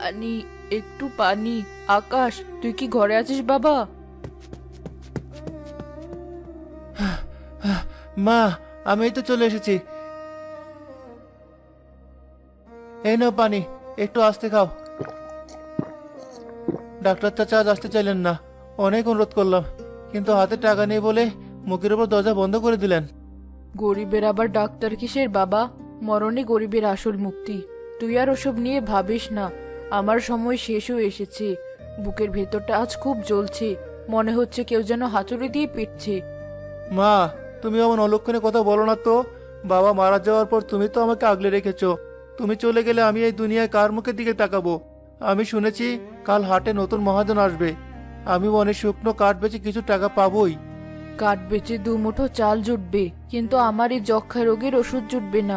পানি, একটু পানি। আকাশ, তুই কি ঘরে আছিস বাবা? মা, আমি এই তো চলে এসেছি। এই নাও পানি, একটু আস্তে খাও। ডাক্তার চাচা আজ আসতে চাইলেন না। অনেক অনুরোধ করলাম, কিন্তু হাতে টাকা নেই বলে মুখের উপর দরজা বন্ধ করে দিলেন। গরিবের আবার ডাক্তার কিসের বাবা? মরণই গরিবের আসল মুক্তি। তুই আর ওসব নিয়ে ভাবিস না। আমার সময় শেষ হয়ে এসেছে। বুকের ভেতরটা আজ খুব জ্বলছে। মনে হচ্ছে কেউ যেন হাতুড়ি দিয়ে পিটছে। মা, তুমি এমন অলক্ষণে কথা বলো না তো। বাবা মারা যাওয়ার পর তুমি তো আমাকে আগলে রেখেছো। তুমি চলে গেলে আমি এই দুনিয়ায় কার মুখের দিকে তাকাবো? আমি শুনেছি কাল হাটে নতুন মহাজন আসবে। আমি মনে শুকনো কাঠ বেচে কিছু টাকা পাবোই। কাঠ বেচে দুমুঠো চাল জুটবে, কিন্তু আমার এই যক্ষা রোগের ওষুধ জুটবে না।